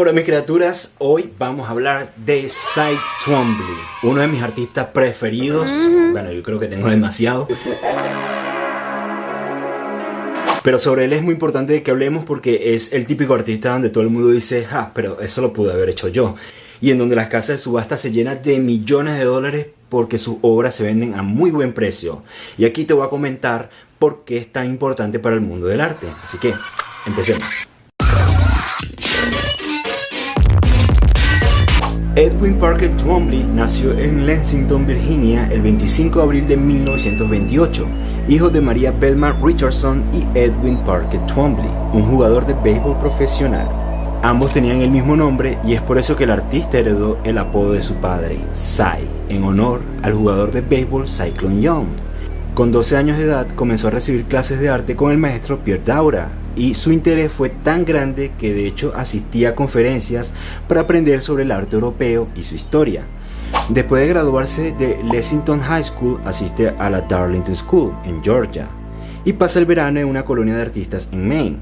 Hola mis criaturas, hoy vamos a hablar de Cy Twombly, uno de mis artistas preferidos. Bueno, yo creo que tengo demasiado. Pero sobre él es muy importante que hablemos porque es el típico artista donde todo el mundo dice, pero eso lo pude haber hecho yo. Y en donde las casas de subasta se llenan de millones de dólares porque sus obras se venden a muy buen precio. Y aquí te voy a comentar por qué es tan importante para el mundo del arte. Así que, empecemos. Edwin Parker Twombly nació en Lexington, Virginia, el 25 de abril de 1928, hijo de María Belmar Richardson y Edwin Parker Twombly, un jugador de béisbol profesional. Ambos tenían el mismo nombre y es por eso que el artista heredó el apodo de su padre, Cy, en honor al jugador de béisbol Cyclone Young. Con 12 años de edad comenzó a recibir clases de arte con el maestro Pierre Daura y su interés fue tan grande que de hecho asistía a conferencias para aprender sobre el arte europeo y su historia. Después de graduarse de Lexington High School asiste a la Darlington School en Georgia y pasa el verano en una colonia de artistas en Maine.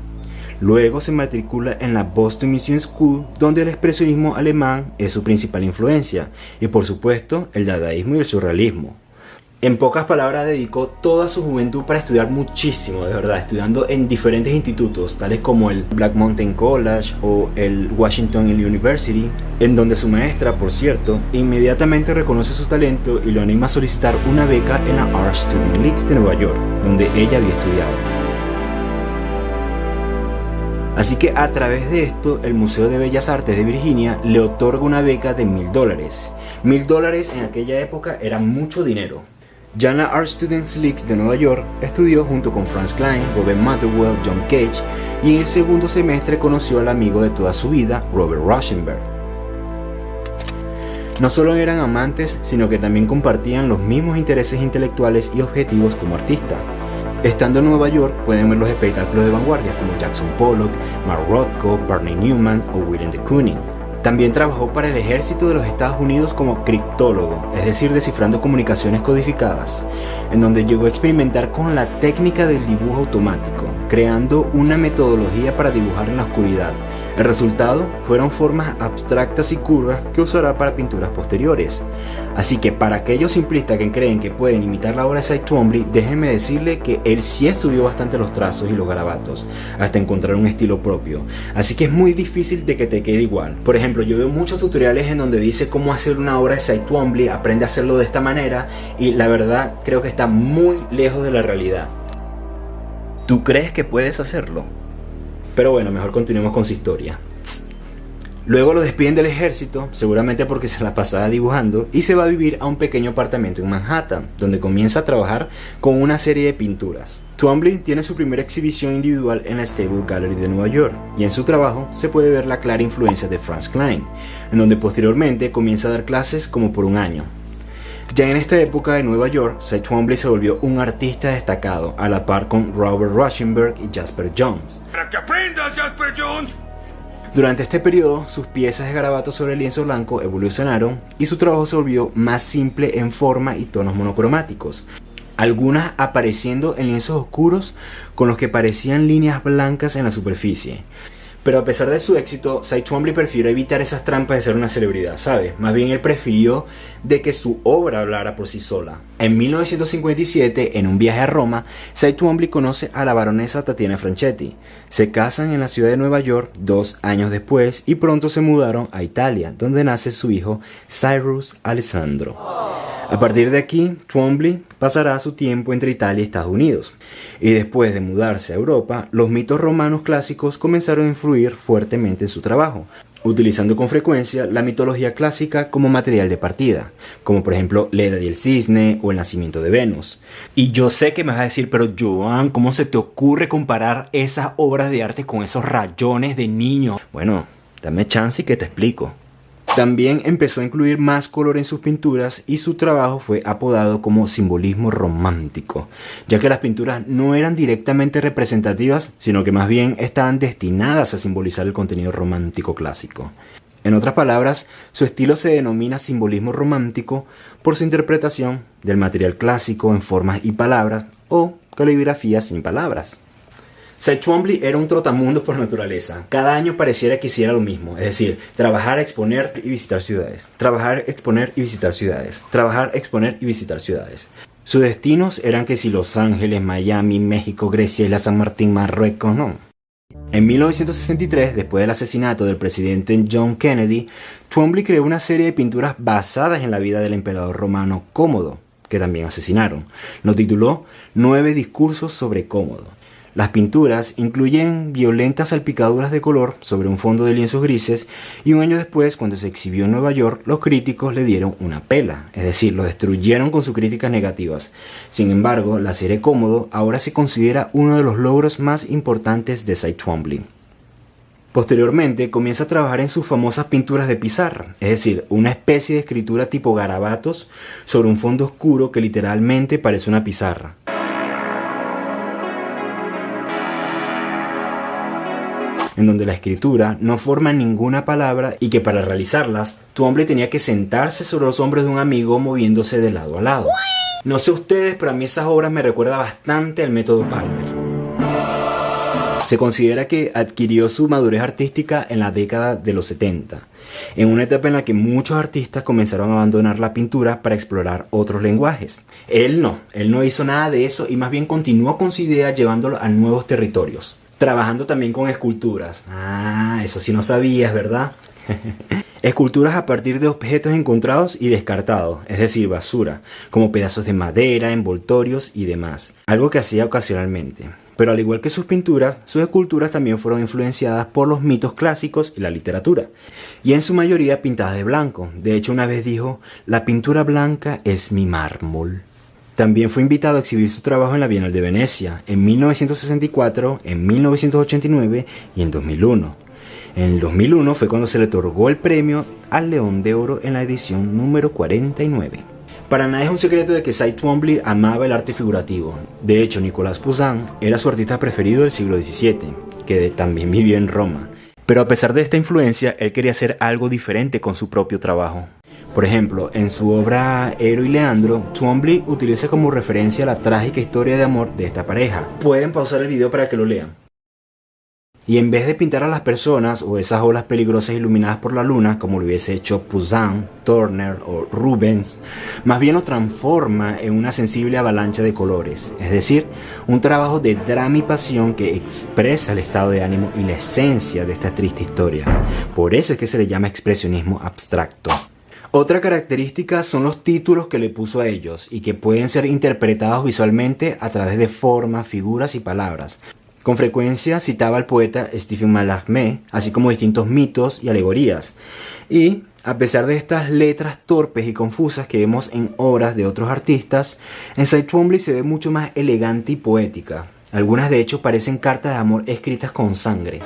Luego se matricula en la Boston Museum School, donde el expresionismo alemán es su principal influencia y por supuesto el dadaísmo y el surrealismo. En pocas palabras, dedicó toda su juventud para estudiar muchísimo, de verdad, estudiando en diferentes institutos, tales como el Black Mountain College o el Washington University, en donde su maestra, por cierto, inmediatamente reconoce su talento y lo anima a solicitar una beca en la Art Student League de Nueva York, donde ella había estudiado. Así que a través de esto, el Museo de Bellas Artes de Virginia le otorga una beca de $1,000. $1,000 en aquella época era mucho dinero. Ya en la Art Students League de Nueva York estudió junto con Franz Kline, Robert Motherwell, John Cage y en el segundo semestre conoció al amigo de toda su vida, Robert Rauschenberg. No solo eran amantes, sino que también compartían los mismos intereses intelectuales y objetivos como artista. Estando en Nueva York pueden ver los espectáculos de vanguardia como Jackson Pollock, Mark Rothko, Barney Newman o William de Kooning. También trabajó para el ejército de los Estados Unidos como criptólogo, es decir, descifrando comunicaciones codificadas, en donde llegó a experimentar con la técnica del dibujo automático, creando una metodología para dibujar en la oscuridad. El resultado fueron formas abstractas y curvas que usará para pinturas posteriores. Así que para aquellos simplistas que creen que pueden imitar la obra de Cy Twombly, déjenme decirle que él sí estudió bastante los trazos y los garabatos, hasta encontrar un estilo propio. Así que es muy difícil de que te quede igual. Por ejemplo, yo veo muchos tutoriales en donde dice cómo hacer una obra de Cy Twombly, aprende a hacerlo de esta manera, y la verdad creo que está muy lejos de la realidad. ¿Tú crees que puedes hacerlo? Pero bueno, mejor continuemos con su historia. Luego lo despiden del ejército, seguramente porque se la pasaba dibujando, y se va a vivir a un pequeño apartamento en Manhattan, donde comienza a trabajar con una serie de pinturas. Twombly tiene su primera exhibición individual en la Stable Gallery de Nueva York, y en su trabajo se puede ver la clara influencia de Franz Kline, en donde posteriormente comienza a dar clases como por un año. Ya en esta época de Nueva York, Cy Twombly se volvió un artista destacado, a la par con Robert Rauschenberg y Jasper Johns. ¡Para que aprendas, Jasper Johns! Durante este periodo, sus piezas de garabato sobre lienzo blanco evolucionaron y su trabajo se volvió más simple en forma y tonos monocromáticos, algunas apareciendo en lienzos oscuros con los que parecían líneas blancas en la superficie. Pero a pesar de su éxito, Cy Twombly prefirió evitar esas trampas de ser una celebridad, ¿sabes? Más bien él prefirió de que su obra hablara por sí sola. En 1957, en un viaje a Roma, Cy Twombly conoce a la baronesa Tatiana Franchetti. Se casan en la ciudad de Nueva York 2 años después y pronto se mudaron a Italia, donde nace su hijo Cyrus Alessandro. A partir de aquí, Twombly pasará su tiempo entre Italia y Estados Unidos. Y después de mudarse a Europa, los mitos romanos clásicos comenzaron a influir fuertemente en su trabajo, utilizando con frecuencia la mitología clásica como material de partida, como por ejemplo Leda y el Cisne o el nacimiento de Venus. Y yo sé que me vas a decir, pero Joan, ¿cómo se te ocurre comparar esas obras de arte con esos rayones de niño? Bueno, dame chance y que te explico. También empezó a incluir más color en sus pinturas y su trabajo fue apodado como simbolismo romántico, ya que las pinturas no eran directamente representativas, sino que más bien estaban destinadas a simbolizar el contenido romántico clásico. En otras palabras, su estilo se denomina simbolismo romántico por su interpretación del material clásico en formas y palabras o caligrafía sin palabras. Cy Twombly era un trotamundo por naturaleza. Cada año pareciera que hiciera lo mismo, es decir, trabajar, exponer y visitar ciudades. Trabajar, exponer y visitar ciudades. Trabajar, exponer y visitar ciudades. Sus destinos eran que si Los Ángeles, Miami, México, Grecia, Isla San Martín, Marruecos, no. En 1963, después del asesinato del presidente John Kennedy, Twombly creó una serie de pinturas basadas en la vida del emperador romano Cómodo, que también asesinaron. Lo tituló 9 discursos sobre Cómodo. Las pinturas incluyen violentas salpicaduras de color sobre un fondo de lienzos grises y un año después, cuando se exhibió en Nueva York, los críticos le dieron una pela, es decir, lo destruyeron con sus críticas negativas. Sin embargo, la serie Cómodo ahora se considera uno de los logros más importantes de Cy Twombly. Posteriormente comienza a trabajar en sus famosas pinturas de pizarra, es decir, una especie de escritura tipo garabatos sobre un fondo oscuro que literalmente parece una pizarra. En donde la escritura no forma ninguna palabra y que para realizarlas, Twombly tenía que sentarse sobre los hombros de un amigo moviéndose de lado a lado. No sé ustedes, pero a mí esas obras me recuerdan bastante al método Palmer. Se considera que adquirió su madurez artística en la década de los 70, en una etapa en la que muchos artistas comenzaron a abandonar la pintura para explorar otros lenguajes. Él no hizo nada de eso y más bien continuó con su idea llevándolo a nuevos territorios. Trabajando también con esculturas. Eso sí no sabías, ¿verdad? Esculturas a partir de objetos encontrados y descartados, es decir, basura, como pedazos de madera, envoltorios y demás. Algo que hacía ocasionalmente. Pero al igual que sus pinturas, sus esculturas también fueron influenciadas por los mitos clásicos y la literatura. Y en su mayoría pintadas de blanco. De hecho, una vez dijo, la pintura blanca es mi mármol. También fue invitado a exhibir su trabajo en la Bienal de Venecia, en 1964, en 1989 y en 2001. En el 2001 fue cuando se le otorgó el premio al León de Oro en la edición número 49. Para nadie es un secreto de que Cy Twombly amaba el arte figurativo. De hecho, Nicolas Poussin era su artista preferido del siglo XVII, que también vivió en Roma. Pero a pesar de esta influencia, él quería hacer algo diferente con su propio trabajo. Por ejemplo, en su obra Ero y Leandro, Twombly utiliza como referencia la trágica historia de amor de esta pareja. Pueden pausar el video para que lo lean. Y en vez de pintar a las personas o esas olas peligrosas iluminadas por la luna, como lo hubiese hecho Poussin, Turner o Rubens, más bien lo transforma en una sensible avalancha de colores. Es decir, un trabajo de drama y pasión que expresa el estado de ánimo y la esencia de esta triste historia. Por eso es que se le llama expresionismo abstracto. Otra característica son los títulos que le puso a ellos y que pueden ser interpretados visualmente a través de formas, figuras y palabras. Con frecuencia citaba al poeta Stephen Mallarmé, así como distintos mitos y alegorías. Y a pesar de estas letras torpes y confusas que vemos en obras de otros artistas, en Cy Twombly se ve mucho más elegante y poética. Algunas de hecho parecen cartas de amor escritas con sangre.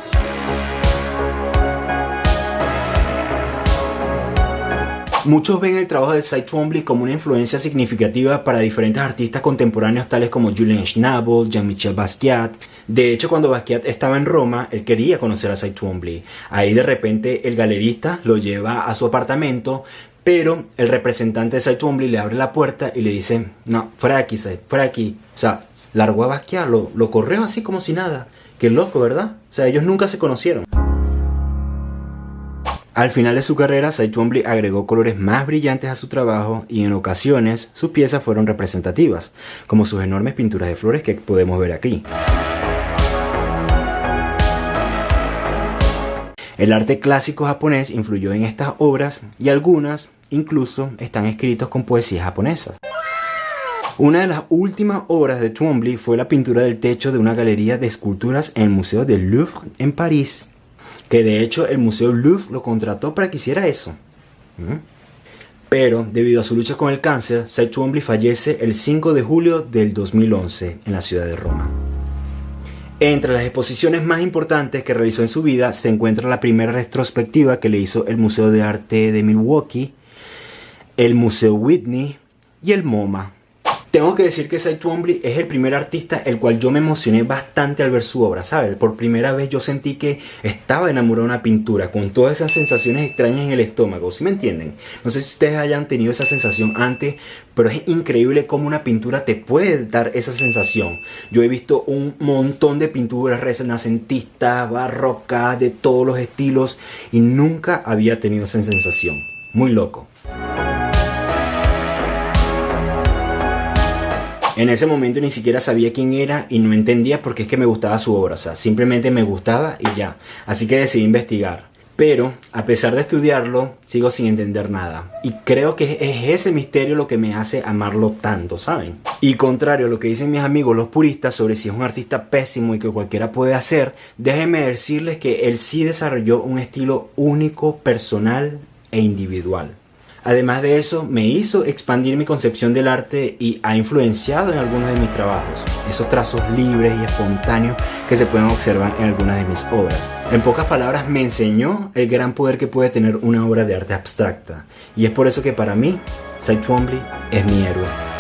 Muchos ven el trabajo de Cy Twombly como una influencia significativa para diferentes artistas contemporáneos tales como Julien Schnabel, Jean-Michel Basquiat. De hecho, cuando Basquiat estaba en Roma, él quería conocer a Cy Twombly. Ahí de repente el galerista lo lleva a su apartamento, pero el representante de Cy Twombly le abre la puerta y le dice, no, fuera de aquí, Cy, fuera de aquí. O sea, largó a Basquiat, lo corrió así como si nada. Qué loco, ¿verdad? O sea, ellos nunca se conocieron. Al final de su carrera, Cy Twombly agregó colores más brillantes a su trabajo y en ocasiones sus piezas fueron representativas, como sus enormes pinturas de flores que podemos ver aquí. El arte clásico japonés influyó en estas obras y algunas incluso están escritos con poesía japonesa. Una de las últimas obras de Twombly fue la pintura del techo de una galería de esculturas en el Museo del Louvre en París. Que de hecho el Museo Louvre lo contrató para que hiciera eso. Pero debido a su lucha con el cáncer, Cy Twombly fallece el 5 de julio del 2011 en la ciudad de Roma. Entre las exposiciones más importantes que realizó en su vida se encuentra la primera retrospectiva que le hizo el Museo de Arte de Milwaukee, el Museo Whitney y el MoMA. Tengo que decir que Cy Twombly es el primer artista el cual yo me emocioné bastante al ver su obra, ¿sabes? Por primera vez yo sentí que estaba enamorado de una pintura, con todas esas sensaciones extrañas en el estómago, ¿sí me entienden? No sé si ustedes hayan tenido esa sensación antes, pero es increíble cómo una pintura te puede dar esa sensación. Yo he visto un montón de pinturas renacentistas, barrocas, de todos los estilos, y nunca había tenido esa sensación. Muy loco. En ese momento ni siquiera sabía quién era y no entendía por qué es que me gustaba su obra. O sea, simplemente me gustaba y ya. Así que decidí investigar. Pero, a pesar de estudiarlo, sigo sin entender nada. Y creo que es ese misterio lo que me hace amarlo tanto, ¿saben? Y contrario a lo que dicen mis amigos los puristas sobre si es un artista pésimo y que cualquiera puede hacer, déjenme decirles que él sí desarrolló un estilo único, personal e individual. Además de eso, me hizo expandir mi concepción del arte y ha influenciado en algunos de mis trabajos. Esos trazos libres y espontáneos que se pueden observar en algunas de mis obras. En pocas palabras, me enseñó el gran poder que puede tener una obra de arte abstracta. Y es por eso que para mí, Cy Twombly es mi héroe.